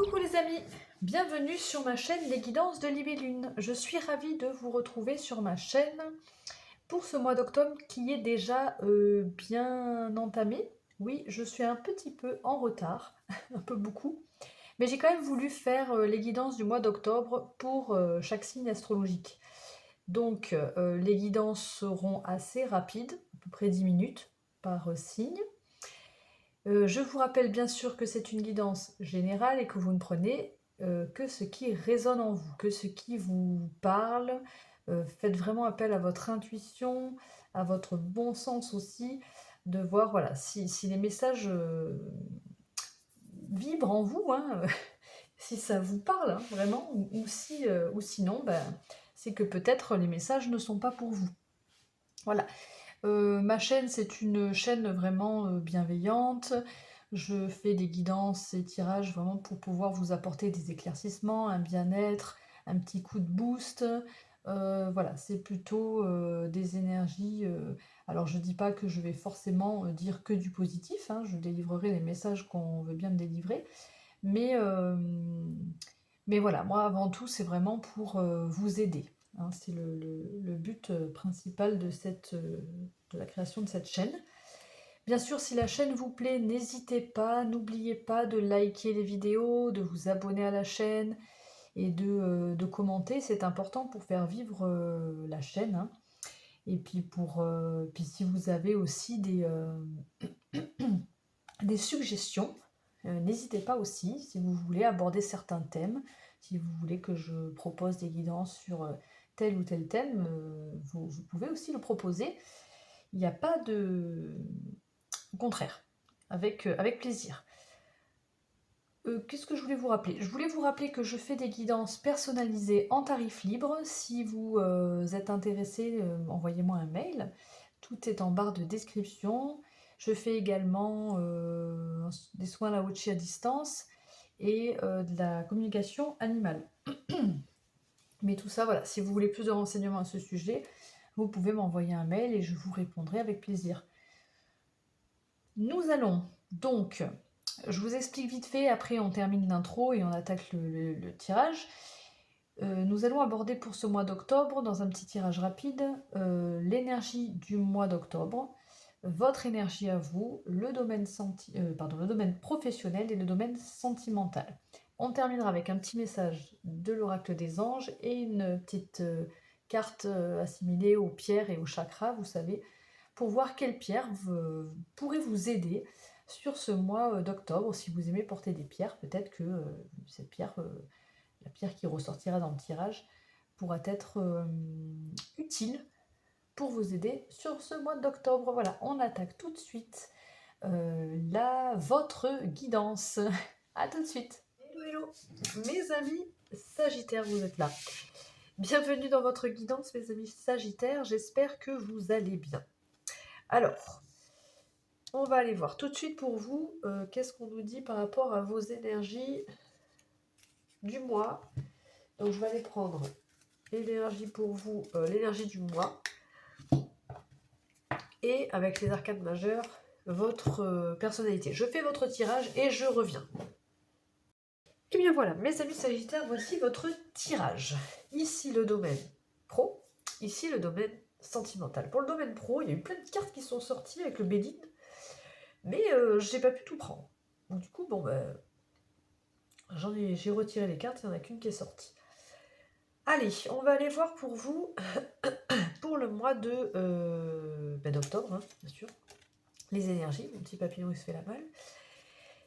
Coucou les amis, bienvenue sur ma chaîne Les Guidances de Libellune. Je suis ravie de vous retrouver sur ma chaîne pour ce mois d'octobre qui est déjà bien entamé. Oui, je suis un petit peu en retard, un peu beaucoup, mais j'ai quand même voulu faire les guidances du mois d'octobre pour chaque signe astrologique. Donc les guidances seront assez rapides, à peu près 10 minutes par signe. Je vous rappelle bien sûr que c'est une guidance générale et que vous ne prenez que ce qui résonne en vous, que ce qui vous parle. Faites vraiment appel à votre intuition, à votre bon sens aussi, de voir voilà, si les messages vibrent en vous, hein, si ça vous parle hein, vraiment, ou sinon, ben, c'est que peut-être les messages ne sont pas pour vous. Voilà. Ma chaîne, c'est une chaîne vraiment bienveillante. Je fais des guidances et tirages vraiment pour pouvoir vous apporter des éclaircissements, un bien-être, un petit coup de boost. Voilà, c'est plutôt des énergies. Alors, je dis pas que je vais forcément dire que du positif, hein, je délivrerai les messages qu'on veut bien me délivrer. Mais, euh, mais voilà, moi, avant tout, c'est vraiment pour vous aider. Hein, c'est le but principal de la création de cette chaîne. Bien sûr, si la chaîne vous plaît, n'hésitez pas, n'oubliez pas de liker les vidéos, de vous abonner à la chaîne et de commenter. C'est important pour faire vivre la chaîne. Hein. Et puis, puis si vous avez aussi des suggestions, n'hésitez pas aussi si vous voulez aborder certains thèmes, si vous voulez que je propose des guidances sur tel ou tel thème, vous pouvez aussi le proposer. Il n'y a pas de... Au contraire, avec plaisir. Qu'est-ce que je voulais vous rappeler? Je voulais vous rappeler que je fais des guidances personnalisées en tarif libre. Si vous êtes intéressé, envoyez-moi un mail. Tout est en barre de description. Je fais également des soins laochi à distance et de la communication animale. Mais tout ça, voilà, si vous voulez plus de renseignements à ce sujet, vous pouvez m'envoyer un mail et je vous répondrai avec plaisir. Nous allons donc, je vous explique vite fait, après on termine l'intro et on attaque le tirage. Nous allons aborder pour ce mois d'octobre, dans un petit tirage rapide, l'énergie du mois d'octobre, votre énergie à vous, le domaine professionnel et le domaine sentimental. On terminera avec un petit message de l'oracle des anges et une petite carte assimilée aux pierres et aux chakras, vous savez, pour voir quelle pierre pourrait vous aider sur ce mois d'octobre. Si vous aimez porter des pierres, peut-être que cette pierre, la pierre qui ressortira dans le tirage, pourra être utile pour vous aider sur ce mois d'octobre. Voilà, on attaque tout de suite votre guidance. À tout de suite. Hello, hello, mes amis Sagittaires, vous êtes là. Bienvenue dans votre guidance, mes amis Sagittaires. J'espère que vous allez bien. Alors, on va aller voir tout de suite pour vous qu'est-ce qu'on nous dit par rapport à vos énergies du mois. Donc, je vais aller prendre l'énergie pour vous, l'énergie du mois. Et avec les arcanes majeures, votre personnalité. Je fais votre tirage et je reviens. Et bien voilà, mes amis Sagittaires, voici votre tirage. Ici le domaine pro, ici le domaine sentimental. Pour le domaine pro, il y a eu plein de cartes qui sont sorties avec le Bédine, mais je n'ai pas pu tout prendre. Donc du coup, bon ben, j'ai retiré les cartes, il n'y en a qu'une qui est sortie. Allez, on va aller voir pour vous, pour le mois d'octobre, hein, bien sûr, les énergies. Mon petit papillon, il se fait la malle.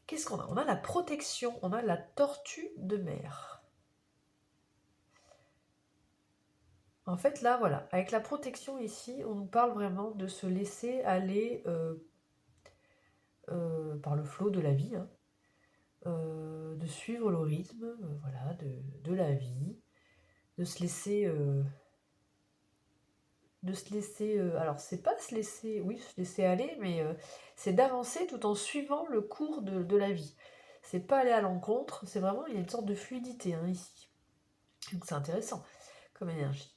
Qu'est-ce qu'on a? On a la protection, on a la tortue de mer. En fait, là, voilà, avec la protection ici, on nous parle vraiment de se laisser aller par le flot de la vie, hein, de suivre le rythme, voilà, de la vie, de se laisser... alors c'est pas se laisser, oui, se laisser aller, mais c'est d'avancer tout en suivant le cours de la vie. C'est pas aller à l'encontre, c'est vraiment, il y a une sorte de fluidité hein, ici. Donc c'est intéressant comme énergie.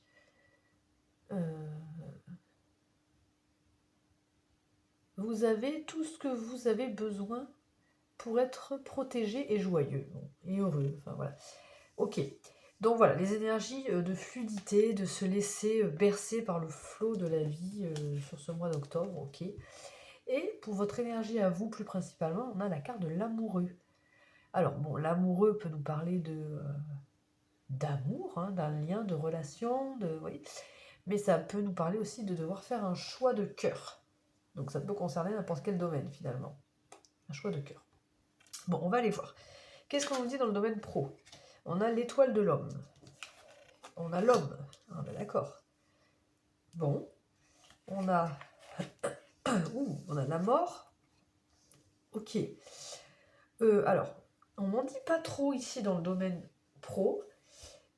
Vous avez tout ce que vous avez besoin pour être protégé et joyeux, bon, et heureux, enfin voilà. Ok, donc voilà, les énergies de fluidité, de se laisser bercer par le flot de la vie sur ce mois d'octobre, ok. Et pour votre énergie à vous, plus principalement, on a la carte de l'amoureux. Alors bon, l'amoureux peut nous parler d'amour, hein, d'un lien, de relation, oui. Mais ça peut nous parler aussi de devoir faire un choix de cœur. Donc ça peut concerner n'importe quel domaine finalement. Un choix de cœur. Bon, on va aller voir. Qu'est-ce qu'on nous dit dans le domaine pro? On a l'étoile de l'homme. On a l'homme. Ah, ben d'accord. Bon. On a... on a la mort. Ok. Alors, on m'en dit pas trop ici dans le domaine pro,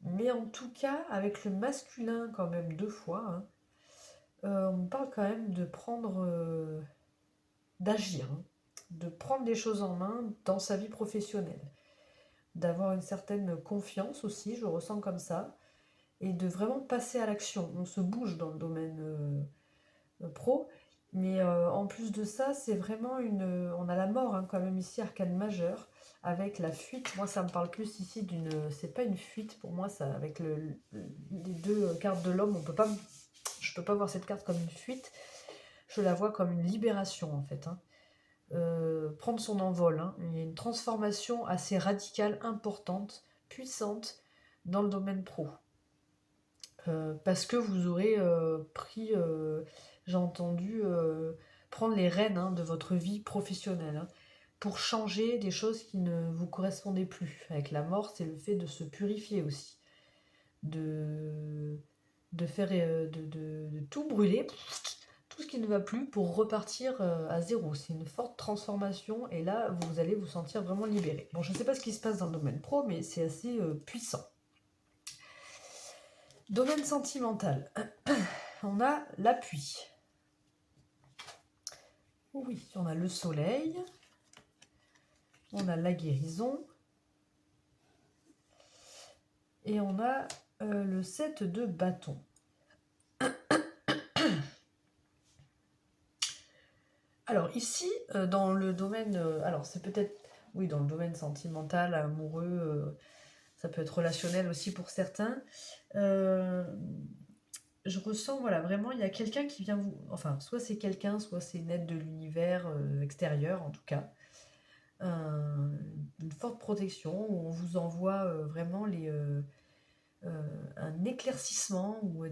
mais en tout cas, avec le masculin quand même 2 fois, hein, on parle quand même de prendre... d'agir, hein, de prendre les choses en main dans sa vie professionnelle, d'avoir une certaine confiance aussi, je ressens comme ça, et de vraiment passer à l'action. On se bouge dans le domaine pro, mais en plus de ça, c'est vraiment on a la mort hein, quand même ici, arcane majeure, avec la fuite. Moi, ça me parle plus ici c'est pas une fuite pour moi, ça, avec les deux cartes de l'homme, je peux pas voir cette carte comme une fuite, je la vois comme une libération en fait, hein. Prendre son envol, hein. Il y a une transformation assez radicale, importante, puissante dans le domaine pro. Parce que vous aurez pris, j'ai entendu, prendre les rênes hein, de votre vie professionnelle hein, pour changer des choses qui ne vous correspondaient plus. Avec la mort, c'est le fait de se purifier aussi, de, de tout brûler, tout ce qui ne va plus pour repartir à zéro. C'est une forte transformation et là, vous allez vous sentir vraiment libéré. Bon, je ne sais pas ce qui se passe dans le domaine pro, mais c'est assez puissant. Domaine sentimental. On a l'appui. Oui, on a le soleil. On a la guérison. Et on a le 7 de bâton. Alors ici, dans le domaine... alors c'est peut-être... Oui, dans le domaine sentimental, amoureux, ça peut être relationnel aussi pour certains. Je ressens, voilà, vraiment, il y a quelqu'un qui vient vous... Enfin, soit c'est quelqu'un, soit c'est une aide de l'univers extérieur, en tout cas. Une forte protection, où on vous envoie vraiment un éclaircissement, ou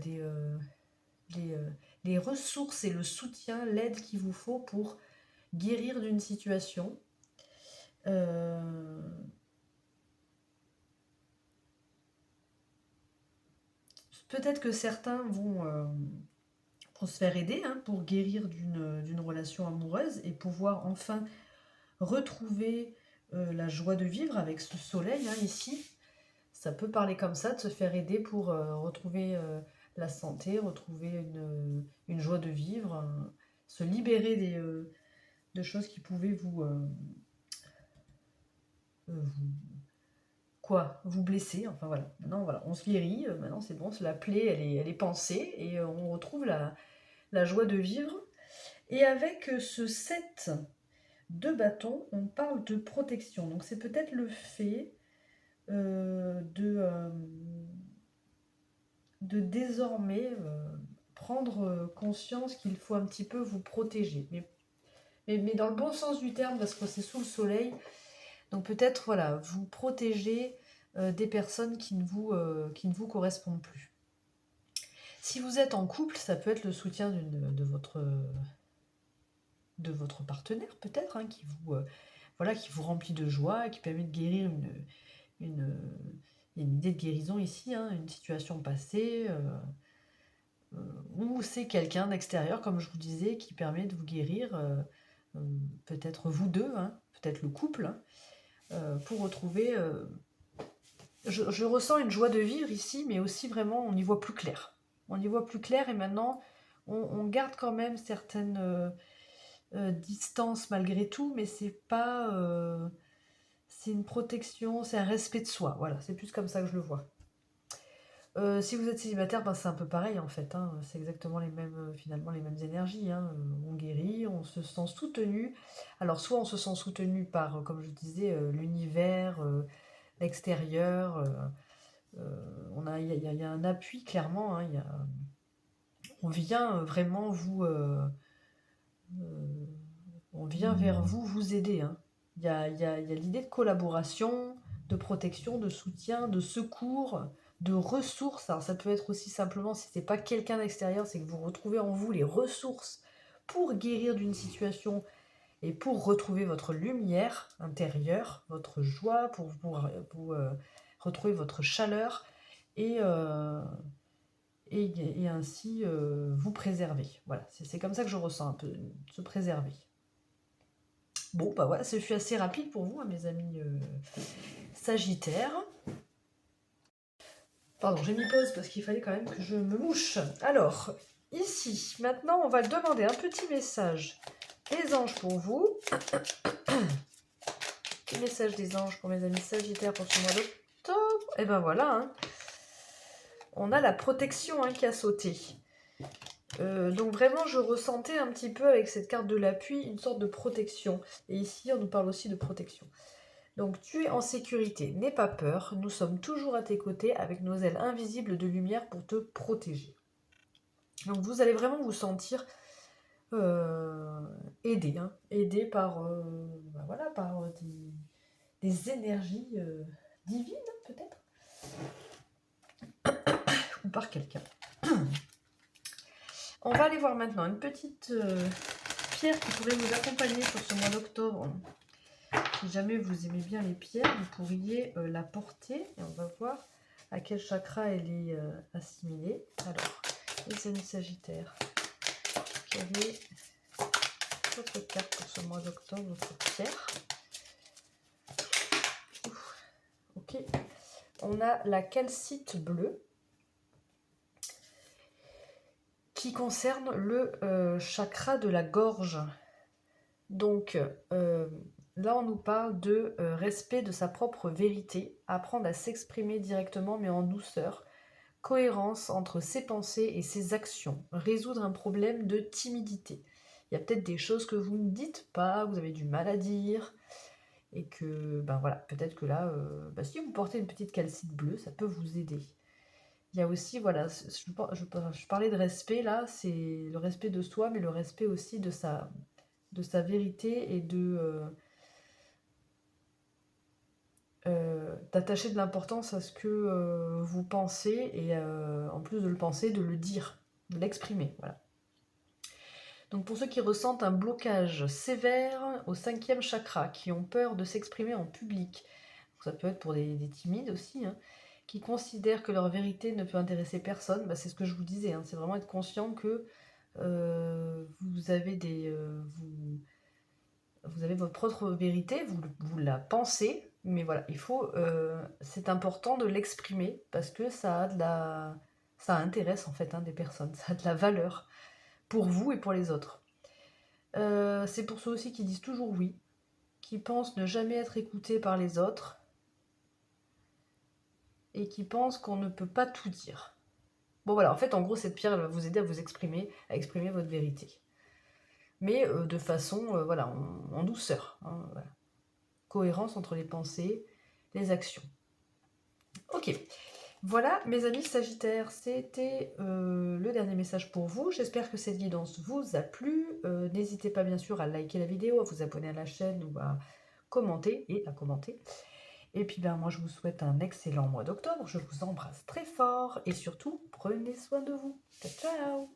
les ressources et le soutien, l'aide qu'il vous faut pour guérir d'une situation. Peut-être que certains vont se faire aider hein, pour guérir d'une relation amoureuse et pouvoir enfin retrouver la joie de vivre avec ce soleil hein, ici. Ça peut parler comme ça, de se faire aider pour retrouver la santé, retrouver une joie de vivre, se libérer de choses qui pouvaient vous blesser. Enfin voilà, maintenant voilà, on se guérit, maintenant c'est bon, la plaie elle est pansée et on retrouve la joie de vivre. Et avec ce 7 de bâton, on parle de protection. Donc c'est peut-être le fait de désormais prendre conscience qu'il faut un petit peu vous protéger. Mais dans le bon sens du terme, parce que c'est sous le soleil. Donc peut-être voilà, vous protéger des personnes qui ne vous correspondent plus. Si vous êtes en couple, ça peut être le soutien de votre partenaire peut-être, hein, qui vous remplit de joie, qui permet de guérir une idée de guérison ici, hein, une situation passée, ou c'est quelqu'un d'extérieur, comme je vous disais, qui permet de vous guérir, peut-être vous deux, hein, peut-être le couple, hein, pour retrouver... je ressens une joie de vivre ici, mais aussi vraiment, on y voit plus clair. On y voit plus clair et maintenant, on garde quand même certaines distances malgré tout, mais c'est pas... c'est une protection, c'est un respect de soi. Voilà, c'est plus comme ça que je le vois. Si vous êtes célibataire, ben, c'est un peu pareil en fait, hein, c'est exactement les mêmes, finalement les mêmes énergies, hein, on guérit, on se sent soutenu. Alors soit on se sent soutenu par, comme je disais, l'univers, l'extérieur, il y a un appui clairement, hein, on vient vraiment euh, on vient vers vous, vous aider, hein. Il y a l'idée de collaboration, de protection, de soutien, de secours, de ressources. Alors ça peut être aussi simplement, si c'est pas quelqu'un d'extérieur, c'est que vous retrouvez en vous les ressources pour guérir d'une situation et pour retrouver votre lumière intérieure, votre joie, pour retrouver votre chaleur et, et ainsi vous préserver. Voilà, c'est comme ça que je ressens un peu, se préserver. Bon, bah voilà, ce fut assez rapide pour vous, hein, mes amis Sagittaires. Pardon, j'ai mis pause parce qu'il fallait quand même que je me mouche. Alors, ici, maintenant, on va demander un petit message des anges pour vous. Petit message des anges pour mes amis Sagittaires pour ce mois d'octobre. Et ben voilà, hein. On a la protection, hein, qui a sauté. Donc vraiment, je ressentais un petit peu avec cette carte de l'appui une sorte de protection. Et ici, on nous parle aussi de protection. Donc tu es en sécurité, n'aie pas peur, nous sommes toujours à tes côtés avec nos ailes invisibles de lumière pour te protéger. Donc vous allez vraiment vous sentir aidé, hein, aidé par, voilà, par des énergies divines, peut-être, ou par quelqu'un. On va aller voir maintenant une petite pierre qui pourrait vous accompagner pour ce mois d'octobre. Si jamais vous aimez bien les pierres, vous pourriez la porter et on va voir à quel chakra elle est assimilée. Alors, les amis Sagittaires, quelle est votre carte pour ce mois d'octobre, votre pierre? Ok, on a la calcite bleue qui concerne le chakra de la gorge. Donc, là, on nous parle de respect de sa propre vérité, apprendre à s'exprimer directement mais en douceur, cohérence entre ses pensées et ses actions, résoudre un problème de timidité. Il y a peut-être des choses que vous ne dites pas, vous avez du mal à dire, et que, ben voilà, peut-être que là, si vous portez une petite calcite bleue, ça peut vous aider. Il y a aussi, voilà, je parlais de respect, là, c'est le respect de soi, mais le respect aussi de sa vérité et d'attacher de l'importance à ce que vous pensez et en plus de le penser, de le dire, de l'exprimer. Voilà. Donc pour ceux qui ressentent un blocage sévère au 5e chakra, qui ont peur de s'exprimer en public, ça peut être pour des timides aussi, hein, qui considèrent que leur vérité ne peut intéresser personne, c'est ce que je vous disais, hein, c'est vraiment être conscient que vous avez vous avez votre propre vérité, vous la pensez, mais voilà, c'est important de l'exprimer parce que ça intéresse en fait, hein, des personnes, ça a de la valeur pour vous et pour les autres. C'est pour ceux aussi qui disent toujours oui, qui pensent ne jamais être écoutés par les autres et qui pensent qu'on ne peut pas tout dire. Bon voilà, en fait, en gros, cette pierre, elle va vous aider à vous exprimer, à exprimer votre vérité. Mais de façon, voilà, en douceur, hein, voilà. Cohérence entre les pensées, les actions. Ok, voilà mes amis Sagittaires, c'était le dernier message pour vous. J'espère que cette guidance vous a plu. N'hésitez pas bien sûr à liker la vidéo, à vous abonner à la chaîne ou à commenter et à commenter. Et puis moi je vous souhaite un excellent mois d'octobre. Je vous embrasse très fort et surtout prenez soin de vous. Ciao ciao.